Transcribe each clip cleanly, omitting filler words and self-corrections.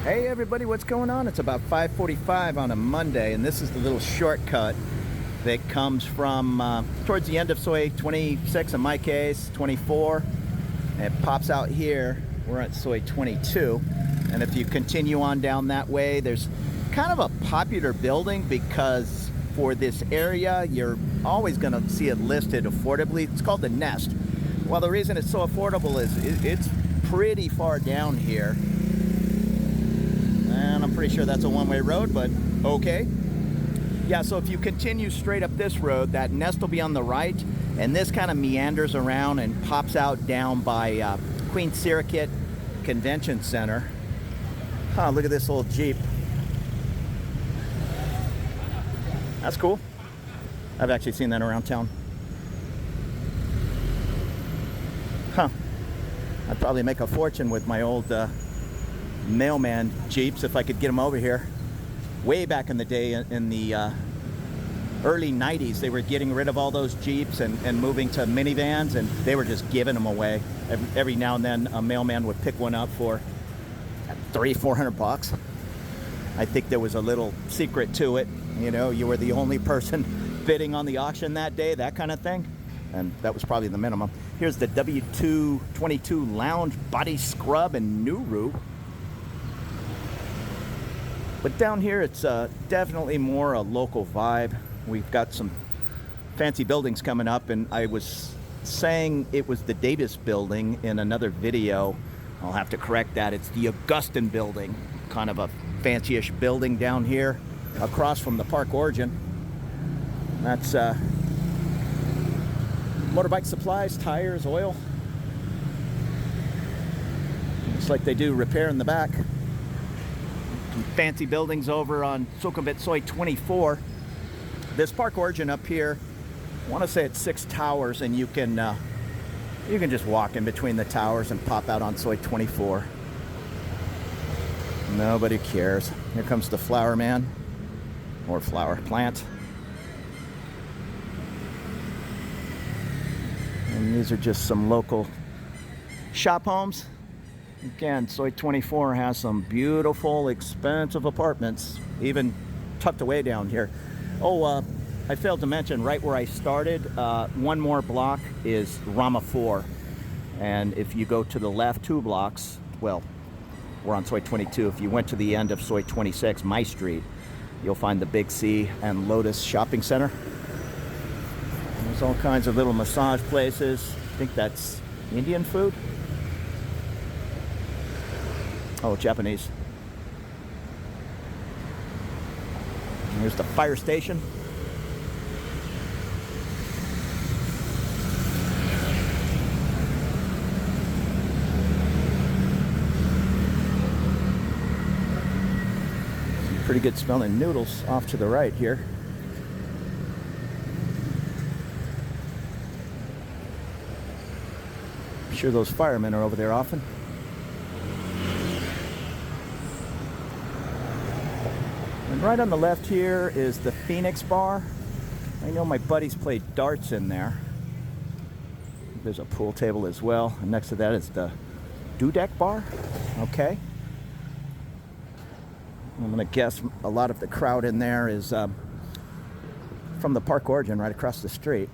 Hey everybody, what's going on? It's about 5:45 on a Monday, and this is the little shortcut that comes from towards the end of Soi 26, in my case, 24. And it pops out here. We're at Soi 22. And if you continue on down that way, there's kind of a popular building because for this area, you're always going to see it listed affordably. It's called the Nest. Well, the reason it's so affordable is it's pretty far down here. And I'm pretty sure that's a one-way road, but okay. Yeah, so if you continue straight up this road, that Nest will be on the right, and this kind of meanders around and pops out down by Queen Sirikit Convention Center. Look at this old Jeep. That's cool. I've actually seen that around town. I'd probably make a fortune with my old mailman Jeeps if I could get them over here. Way back in the day, in the early 90s, they were getting rid of all those Jeeps and moving to minivans, and they were just giving them away. Every now and then a mailman would pick one up for $300-400. I think there was a little secret to it. You know, you were the only person bidding on the auction that day, that kind of thing. And that was probably the minimum. Here's the W222 Lounge Body Scrub in Nuru. But down here, it's definitely more a local vibe. We've got some fancy buildings coming up, and I was saying it was the Davis building in another video. I'll have to correct that. It's the Augustin building, kind of a fancy-ish building down here across from the Park Origin. That's motorbike supplies, tires, oil. Looks like they do repair in the back. Some fancy buildings over on Sukhumvit Soi 24. This Park Origin up here, I want to say it's 6 towers, and you can just walk in between the towers and pop out on Soi 24. Nobody cares. Here comes the flower man, or flower plant. And these are just some local shop homes. Again, Soi 24 has some beautiful, expensive apartments, even tucked away down here. Oh, I failed to mention, right where I started, one more block is Rama 4. And if you go to the left 2 blocks, well, we're on Soi 22. If you went to the end of Soi 26, my street, you'll find the Big C and Lotus Shopping Center. And there's all kinds of little massage places. I think that's Indian food. Oh, Japanese. Here's the fire station. Some pretty good smelling noodles off to the right here. I'm sure those firemen are over there often. And right on the left here is the Phoenix Bar. I know my buddies play darts in there. There's a pool table as well. And next to that is the Dudek Bar. Okay. I'm gonna guess a lot of the crowd in there is from the Park Origin right across the street.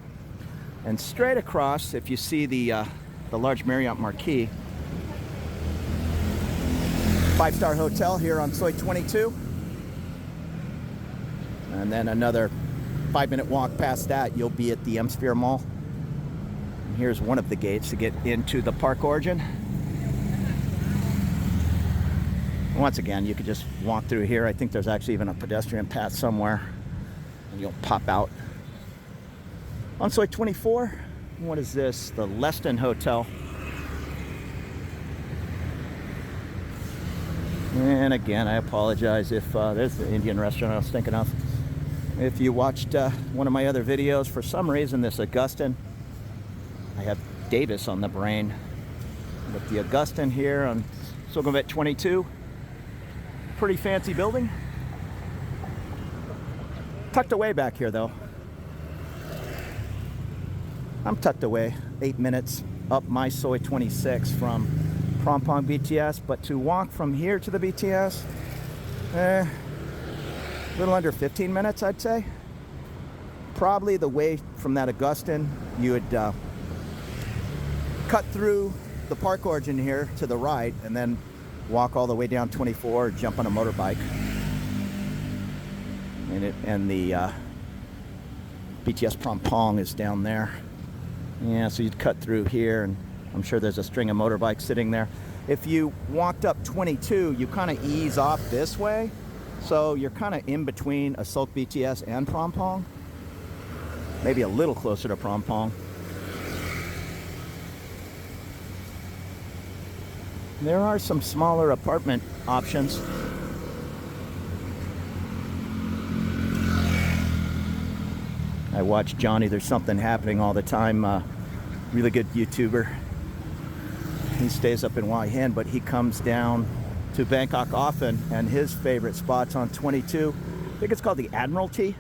And straight across, if you see the large Marriott Marquis, 5-star hotel here on Soi 22. And then another 5-minute walk past that, you'll be at the M-Sphere Mall. And here's one of the gates to get into the Park Origin. Once again, you could just walk through here. I think there's actually even a pedestrian path somewhere. And you'll pop out. On Soi 24, what is this? The Leston Hotel. And again, I apologize if there's the Indian restaurant I was thinking of. If you watched one of my other videos, for some reason this Augustin, I have Davis on the brain. But the Augustin here on Sukhumvit 22, pretty fancy building. Tucked away back here though. I'm tucked away 8 minutes up my Soi 26 from Prom BTS, but to walk from here to the BTS, a little under 15 minutes, I'd say. Probably the way from that Augustin, you would cut through the park origin here to the right and then walk all the way down 24, jump on a motorbike. And the BTS Prom is down there. Yeah, so you'd cut through here, and I'm sure there's a string of motorbikes sitting there. If you walked up 22, you kind of ease off this way. So you're kind of in between Asok BTS and Prom. Maybe a little closer to Prom. There are some smaller apartment options. I watch Johnny There's Something Happening all the time. Really good YouTuber. He stays up in Hua Hin, but he comes down to Bangkok often, and his favorite spot's on 22. I think it's called the Admiralty.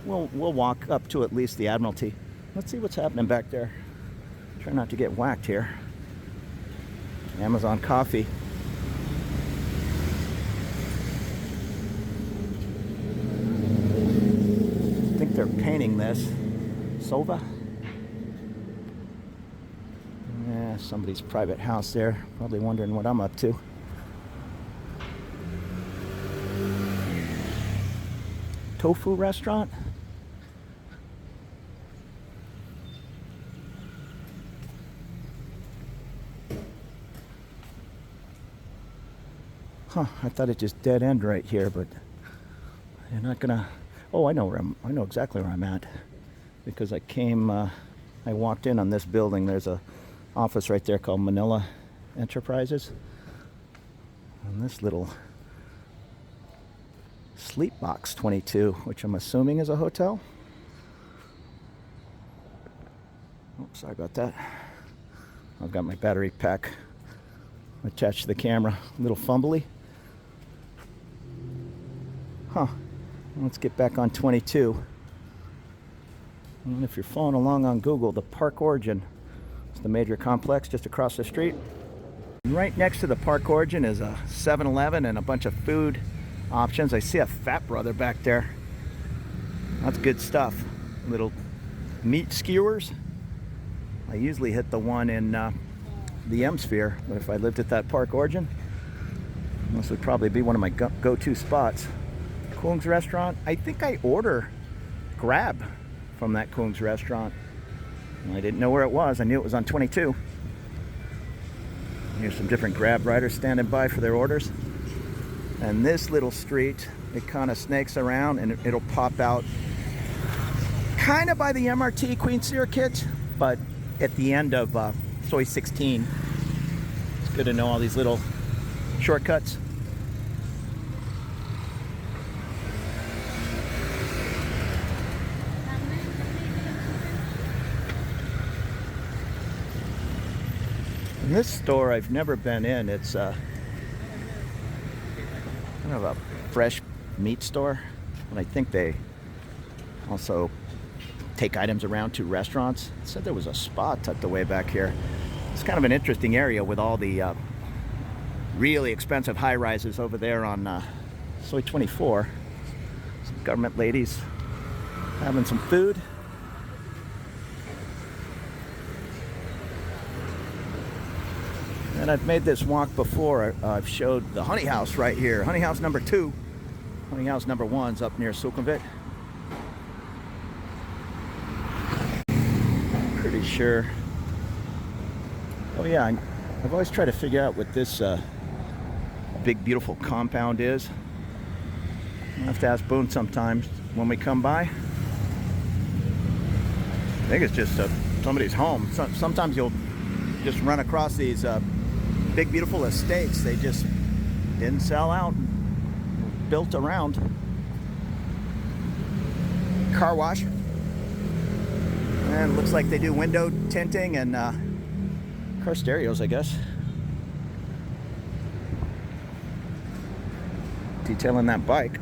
We'll walk up to at least the Admiralty. Let's see what's happening back there. Try not to get whacked here. Amazon coffee. I think they're painting this. Sova? Yeah, somebody's private house there. Probably wondering what I'm up to. Tofu restaurant? Huh, I thought it just dead end right here, but you're not gonna. Oh, I know exactly where I'm at, because I walked in on this building. There's a office right there called Manila Enterprises, and this little Sleep Box 22, which I'm assuming is a hotel. Oh, sorry about that. I've got my battery pack attached to the camera. A little fumbly. Huh. Let's get back on 22. And if you're following along on Google, the Park Origin is the major complex just across the street. And right next to the Park Origin is a 7-Eleven and a bunch of food options. I see a Fat Brother back there. That's good stuff. Little meat skewers. I usually hit the one in the M Sphere, but if I lived at that Park Origin, this would probably be one of my go-to spots. Kung's restaurant. I think I order Grab from that Kung's restaurant. I didn't know where it was. I knew it was on 22. Here's some different Grab riders standing by for their orders. And this little street, it kind of snakes around and it'll pop out kind of by the MRT Queen Circuit, but at the end of Soi 16. It's good to know all these little shortcuts. And this store I've never been in. It's kind of a fresh meat store, and I think they also take items around to restaurants. It said there was a spa tucked away back here. It's kind of an interesting area with all the really expensive high-rises over there on Soi 24. Some government ladies having some food. And I've made this walk before. I've showed the honey house right here. Honey house number 2. Honey house number 1's up near Sukhumvit. Pretty sure. Oh yeah, I've always tried to figure out what this big beautiful compound is. I'll have to ask Boone sometimes when we come by. I think it's just somebody's home. Sometimes you'll just run across these big beautiful estates. They just didn't sell out, built around. Car wash, and looks like they do window tinting and car stereos, I guess. Detailing that bike.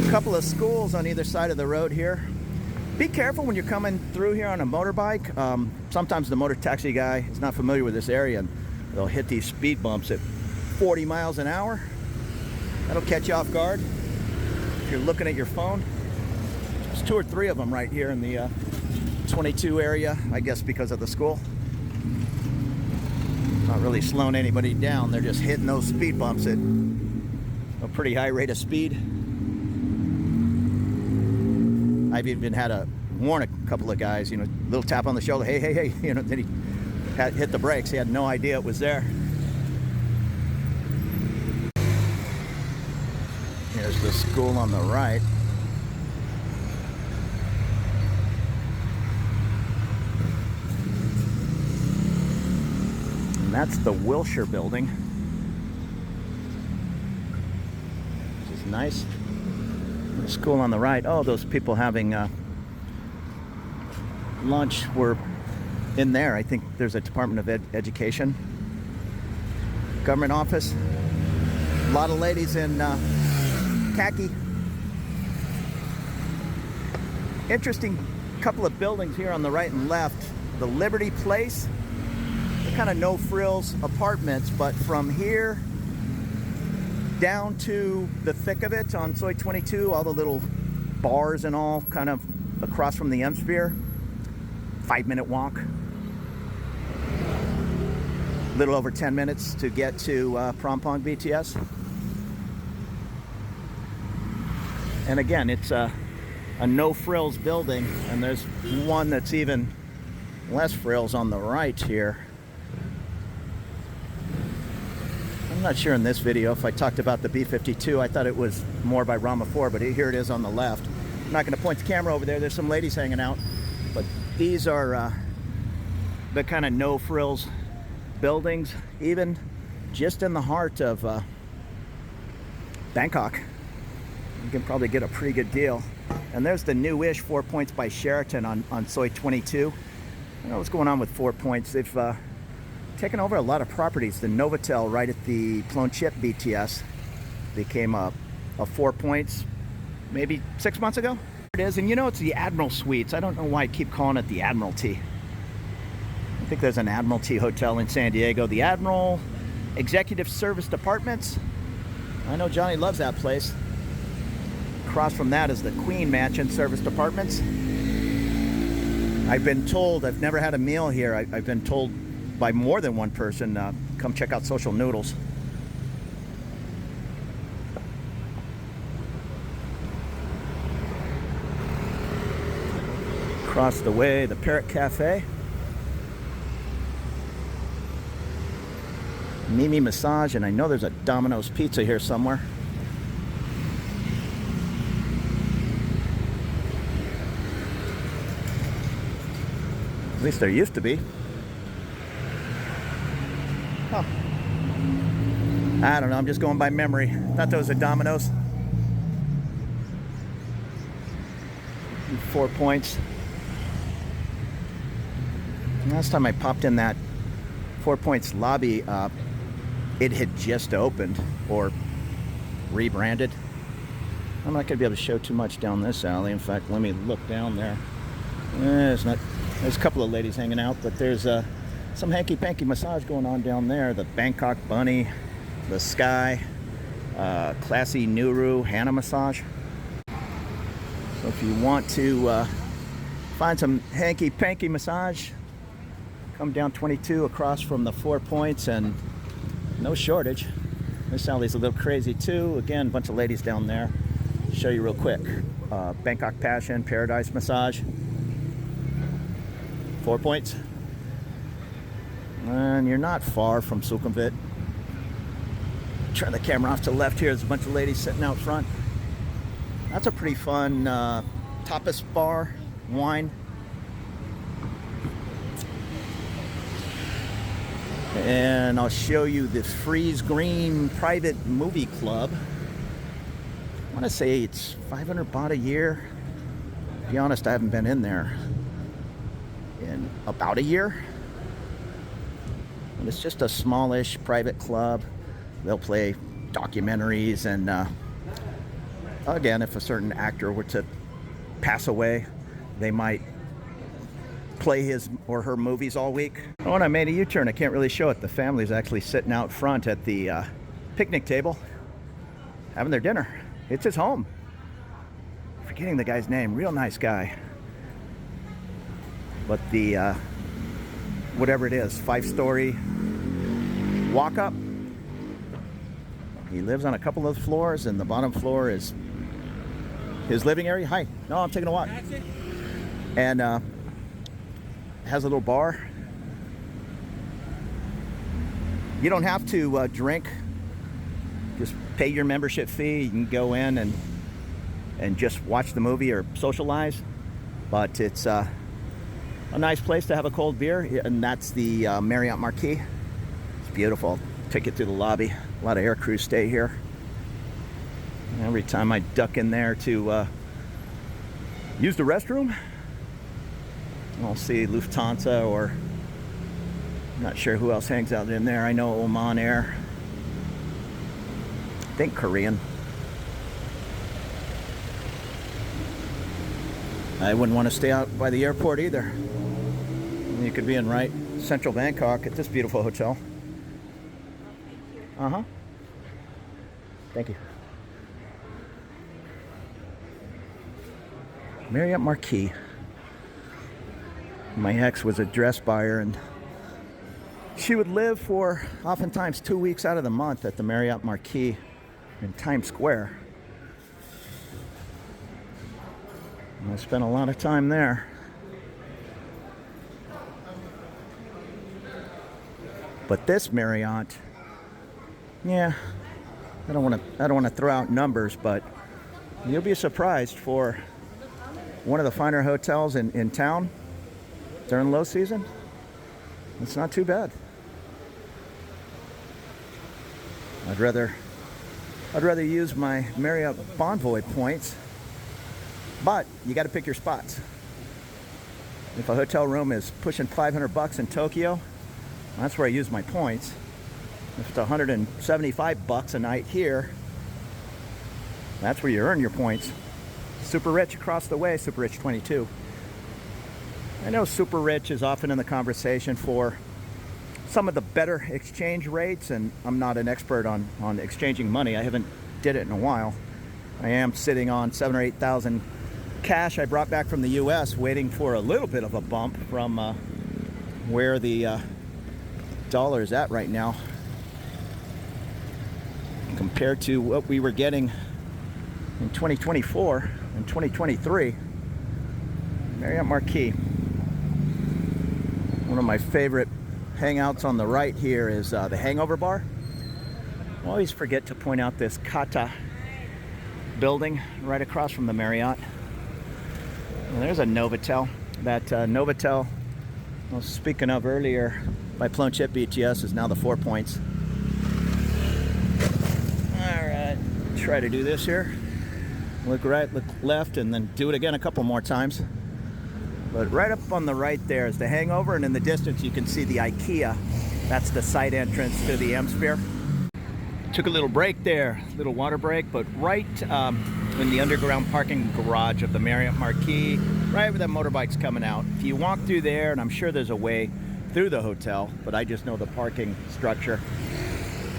A couple of schools on either side of the road here. Be careful when you're coming through here on a motorbike. Sometimes the motor taxi guy is not familiar with this area and they'll hit these speed bumps at 40 miles an hour. That'll catch you off guard if you're looking at your phone. There's 2 or 3 of them right here in the 22 area, I guess because of the school. Not really slowing anybody down, they're just hitting those speed bumps at a pretty high rate of speed. I've even had to warn a couple of guys, you know, little tap on the shoulder, hey, hey, hey, you know, then he had hit the brakes. He had no idea it was there. Here's the school on the right. And that's the Wilshire building, which is nice. The school on the right. Oh, those people having lunch were in there. I think there's a Department of Education government office. A lot of ladies in khaki. Interesting couple of buildings here on the right and left. The Liberty Place, they're kind of no frills apartments, but from here down to the thick of it on Soi 22, all the little bars and all kind of across from the M-Sphere. 5-minute walk. A little over 10 minutes to get to Prompong BTS. And again, it's a no frills building, and there's one that's even less frills on the right here. I'm not sure in this video if I talked about the B-52. I thought it was more by Rama 4, but here it is on the left. I'm not going to point the camera over there. There's some ladies hanging out, but these are the kind of no frills buildings, even just in the heart of Bangkok. You can probably get a pretty good deal. And there's the new-ish 4 Points by Sheraton on Soi 22. I don't know what's going on with 4 Points. They've taken over a lot of properties. The Novotel right at the Plonchit BTS became a 4 Points maybe 6 months ago. It is, and you know, it's the Admiral Suites. I don't know why I keep calling it the Admiralty. I think there's an Admiralty Hotel in San Diego. The Admiral Executive Service Apartments. I know Johnny loves that place. Across from that is the Queen Mansion Service Apartments. I've been told, I've never had a meal here, I've been told by more than one person, come check out Social Noodles. Across the way, the Parrot Cafe. Mimi Massage, and I know there's a Domino's Pizza here somewhere. At least there used to be. Huh. I don't know, I'm just going by memory. Thought that was a Domino's. 4 Points. Last time I popped in that 4 Points lobby, it had just opened or rebranded. I'm not going to be able to show too much down this alley. In fact, let me look down there. There's a couple of ladies hanging out, but there's some hanky-panky massage going on down there. The Bangkok Bunny, the Sky, Classy Nuru Hana Massage. So if you want to find some hanky-panky massage, come down 22 across from the 4 Points, and no shortage. This alley's a little crazy too. Again, a bunch of ladies down there. Show you real quick. Bangkok Passion, Paradise Massage. 4 Points. And you're not far from Sukhumvit. Turn the camera off to the left here. There's a bunch of ladies sitting out front. That's a pretty fun tapas bar, wine. And I'll show you the Freeze Green Private Movie Club. I want to say it's 500 baht a year. To be honest, I haven't been in there in about a year. And it's just a smallish private club. They'll play documentaries, and again, if a certain actor were to pass away, they might play his or her movies all week. Oh, and I made a U-turn. I can't really show it. The family's actually sitting out front at the picnic table having their dinner. It's his home. Forgetting the guy's name. Real nice guy. But the whatever it is, 5-story walk up. He lives on a couple of floors, and the bottom floor is his living area. Hi. No, I'm taking a walk. And has a little bar. You don't have to drink. Just pay your membership fee. You can go in and just watch the movie or socialize. But it's a nice place to have a cold beer, and that's the Marriott Marquis. It's beautiful. Take it to the lobby. A lot of air crews stay here. Every time I duck in there to use the restroom, I'll see Lufthansa, or I'm not sure who else hangs out in there. I know Oman Air. I think Korean. I wouldn't want to stay out by the airport either. You could be in right central Bangkok at this beautiful hotel. Uh-huh. Thank you. Marriott Marquis. My ex was a dress buyer, and she would live for oftentimes 2 weeks out of the month at the Marriott Marquis in Times Square. And I spent a lot of time there. But this Marriott, yeah, I don't want to throw out numbers, but you'll be surprised for one of the finer hotels in town during low season. It's not too bad. I'd rather use my Marriott Bonvoy points, but you got to pick your spots. If a hotel room is pushing $500 in Tokyo, that's where I use my points. If it's $175 a night here, that's where you earn your points. Super Rich across the way, Super Rich 22. I know Super Rich is often in the conversation for some of the better exchange rates, and I'm not an expert on exchanging money. I haven't did it in a while. I am sitting on 7,000 or 8,000 cash I brought back from the US, waiting for a little bit of a bump from where the dollar is at right now compared to what we were getting in 2024 and 2023. Marriott Marquis. One of my favorite hangouts on the right here is the Hangover Bar. I always forget to point out this Kata building right across from the Marriott. And there's a Novotel. That Novotel I was speaking of earlier, my Plone Chip BTS is now the 4 Points. Alright, try to do this here. Look right, look left, and then do it again a couple more times. But right up on the right there is the Hangover, and in the distance you can see the IKEA. That's the side entrance to the M-Sphere. Took a little break there, little water break, but right in the underground parking garage of the Marriott Marquis, right where the motorbike's coming out. If you walk through there, and I'm sure there's a way through the hotel, but I just know the parking structure,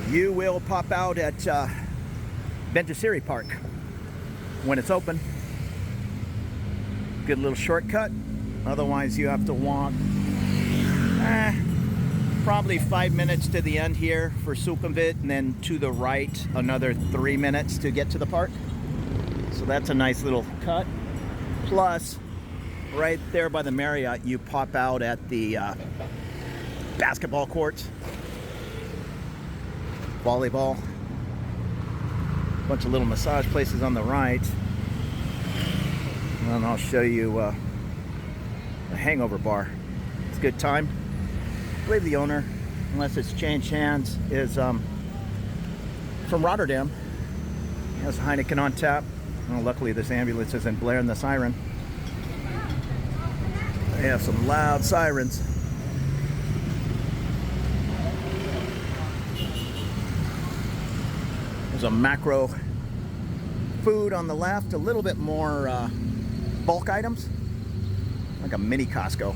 you will pop out at Benjaseri Park when it's open. Good little shortcut. Otherwise you have to walk probably 5 minutes to the end here for Sukhumvit, and then to the right another 3 minutes to get to the park. So that's a nice little cut. Plus, right there by the Marriott, you pop out at the basketball courts, volleyball, bunch of little massage places on the right. And I'll show you the Hangover Bar. It's a good time. I believe the owner, unless it's changed hands, is from Rotterdam. He has Heineken on tap. Well, luckily this ambulance isn't blaring the siren. They have some loud sirens. There's a macro food on the left, a little bit more bulk items. like a mini Costco.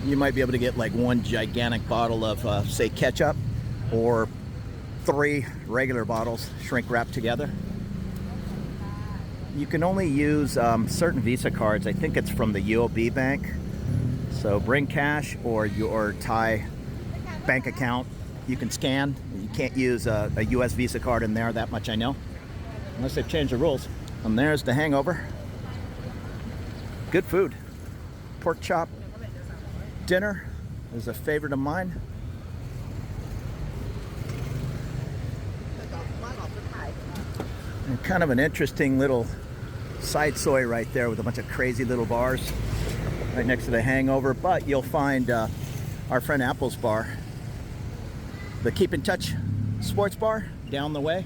You might be able to get like one gigantic bottle of, say, ketchup, or 3 regular bottles shrink wrapped together. You can only use certain Visa cards. I think it's from the UOB bank. So bring cash or your Thai bank account. You can scan. You can't use a US Visa card in there, that much I know. Unless they've changed the rules. And there's the hangover. Good food. Pork chop dinner is a favorite of mine. And kind of an interesting little side soy right there with a bunch of crazy little bars right next to the hangover. But you'll find our friend Apple's bar, the Keep in Touch sports bar down the way.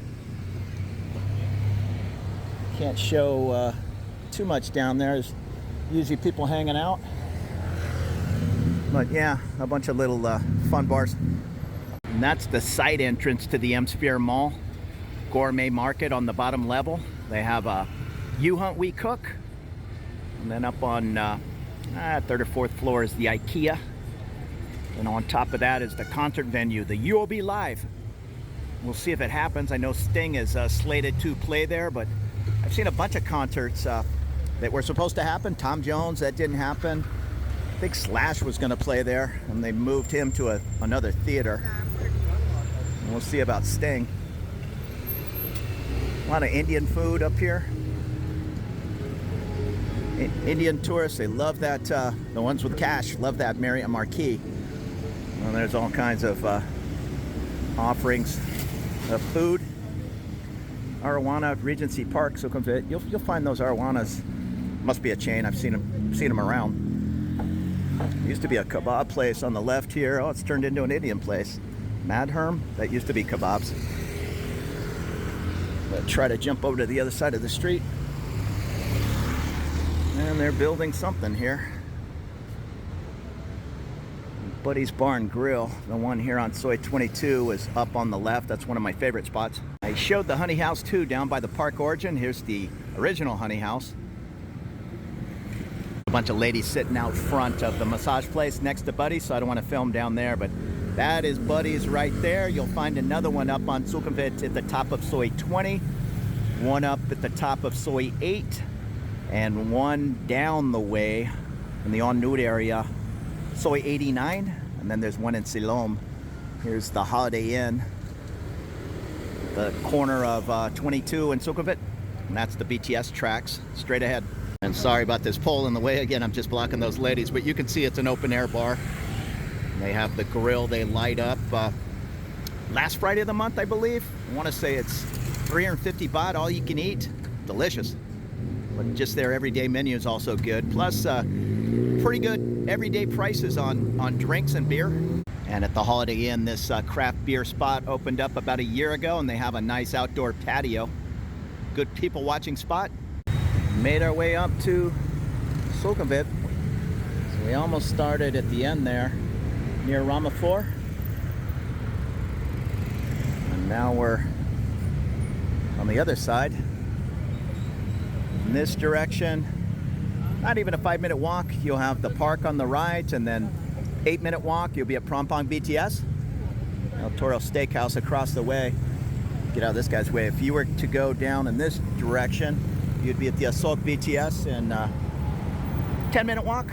Can't show too much down there. There's usually people hanging out. But yeah, a bunch of little fun bars. And that's the side entrance to the M-Sphere Mall. Gourmet market on the bottom level. They have a U-Hunt We Cook. And then up on 3rd or 4th floor is the IKEA. And on top of that is the concert venue, the UOB Live. We'll see if it happens. I know Sting is slated to play there, but I've seen a bunch of concerts that were supposed to happen. Tom Jones, that didn't happen. I think Slash was going to play there, and they moved him to another theater. And we'll see about Sting. A lot of Indian food up here. Indian tourists, they love that, the ones with cash, love that Marriott Marquis. Well, there's all kinds of offerings of food. Arowana, Regency Park, Sukhumvit. You'll find those arowanas. Must be a chain. I've seen them around. Used to be a kebab place on the left here. Oh, it's turned into an Indian place. Madherm, that used to be kebabs. But try to jump over to the other side of the street. And they're building something here. Buddy's Bar and Grill, the one here on Soi 22, is up on the left. That's one of my favorite spots. I showed the Honey House too down by the Park Origin. Here's the original Honey House. A bunch of ladies sitting out front of the massage place next to Buddy's, so I don't want to film down there, but that is Buddy's right there. You'll find another one up on Sukhumvit at the top of Soi 20, one up at the top of Soi 8, and one down the way in the En Nude area, Soi 89, and then there's one in Siloam. Here's the Holiday Inn, the corner of 22 and Sukhumvit, and that's the BTS tracks straight ahead. And sorry about this pole in the way again, I'm just blocking those ladies, but you can see it's an open air bar. They have the grill they light up last Friday of the month, I believe. I want to say it's 350 baht, all you can eat. Delicious. But just their everyday menu is also good. Plus, pretty good everyday prices on drinks and beer. And at the Holiday Inn, this craft beer spot opened up about a year ago, and they have a nice outdoor patio. Good people watching spot. Made our way up to Sukhumvit. So we almost started at the end there, near Rama 4. And now we're on the other side. In this direction, not even a 5-minute walk. You'll have the park on the right, and then 8-minute walk, you'll be at Prompong BTS. El Toro Steakhouse across the way. Get out of this guy's way. If you were to go down in this direction, you'd be at the Asok BTS in 10-minute walk.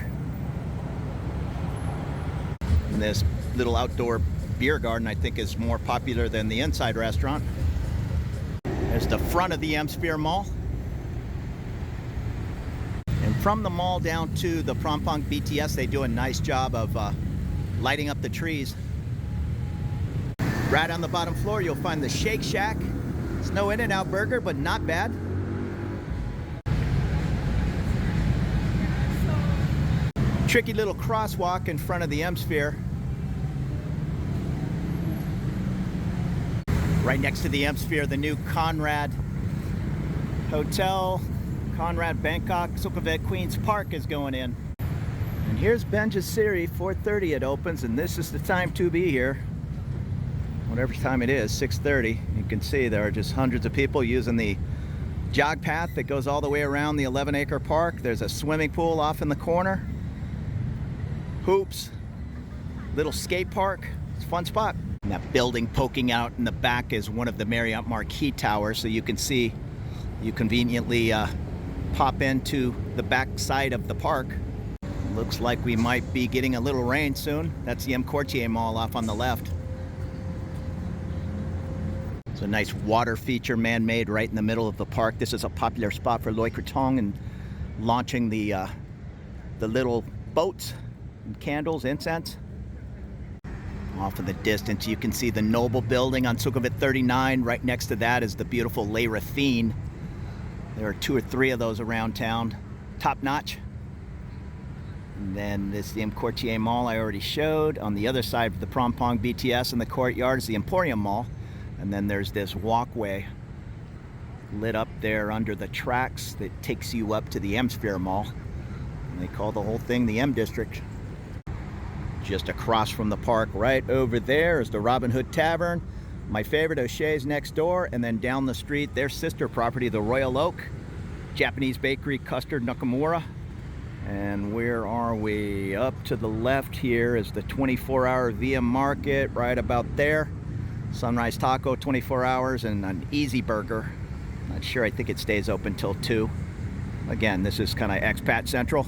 And this little outdoor beer garden, I think, is more popular than the inside restaurant. There's the front of the M-Sphere Mall. And from the mall down to the Prompong BTS, they do a nice job of lighting up the trees. Right on the bottom floor, you'll find the Shake Shack. It's no In-N-Out burger, but not bad. Tricky little crosswalk in front of the M-Sphere. Right next to the M-Sphere, the new Conrad Hotel, Conrad Bangkok, Sukhumvit Queen's Park is going in. And here's Benjaseri, 4:30 it opens, and this is the time to be here. Whatever time it is, 6:30. You can see there are just hundreds of people using the jog path that goes all the way around the 11-acre park. There's a swimming pool off in the corner. Hoops, little skate park. It's a fun spot. And that building poking out in the back is one of the Marriott Marquis towers, so you can see, you conveniently pop into the back side of the park. Looks like we might be getting a little rain soon. That's the Courtier Mall off on the left. It's a nice water feature, man-made, right in the middle of the park. This is a popular spot for Loy Krathong and launching the little boats and candles, incense. Off in the distance, you can see the Noble building on Sukhumvit 39. Right next to that is the beautiful Le Rathine. There are 2 or 3 of those around town. Top notch. And then this the Courtier Mall I already showed. On the other side of the Prompong BTS in the courtyard is the Emporium Mall. And then there's this walkway lit up there under the tracks that takes you up to the M-Sphere Mall. And they call the whole thing the M District. Just across from the park, right over there, is the Robin Hood Tavern. My favorite, O'Shea's next door. And then down the street, their sister property, the Royal Oak. Japanese Bakery, Custard Nakamura. And where are we? Up to the left here is the 24-hour Via Market, right about there. Sunrise Taco, 24 hours, and an Easy Burger. Not sure, I think it stays open till 2. Again, this is kind of expat central.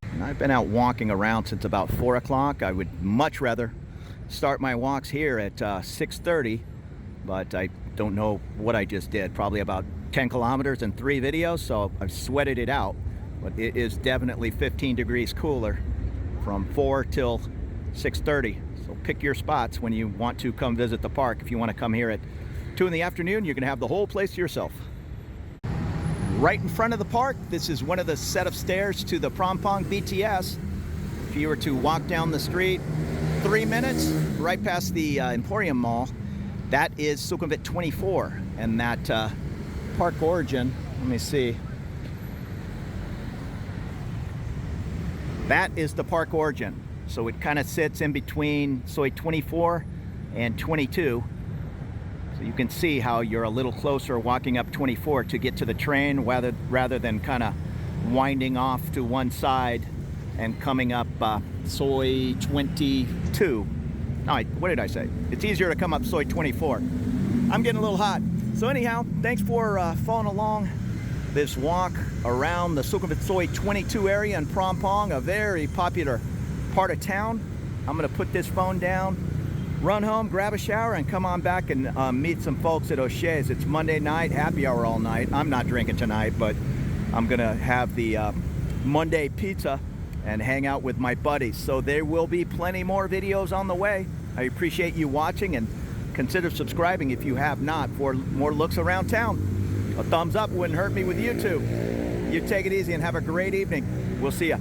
And I've been out walking around since about 4 o'clock. I would much rather start my walks here at 6:30, but I don't know what I just did. Probably about 10 kilometers and 3 videos, so I've sweated it out. But it is definitely 15 degrees cooler from 4 till 6:30. So pick your spots when you want to come visit the park. If you want to come here at 2 in the afternoon, you can have the whole place to yourself. Right in front of the park, this is one of the set of stairs to the Prompong BTS. If you were to walk down the street 3 minutes, right past the Emporium Mall, that is Sukhumvit 24. And that park origin, let me see. That is the park origin. So it kind of sits in between Soi 24 and 22. So you can see how you're a little closer walking up 24 to get to the train rather than kind of winding off to one side and coming up Soi 22. No, what did I say? It's easier to come up Soi 24. I'm getting a little hot. So anyhow, thanks for following along this walk around the Sukhumvit Soi 22 area in Prompong, a very popular part of town. I'm gonna put this phone down, run home, grab a shower, and come on back and meet some folks at O'Shea's. It's Monday night, happy hour all night. I'm not drinking tonight, but I'm gonna have the Monday pizza and hang out with my buddies. So there will be plenty more videos on the way. I appreciate you watching, and consider subscribing if you have not for more looks around town. A thumbs up wouldn't hurt me with YouTube. You take it easy and have a great evening. We'll see ya.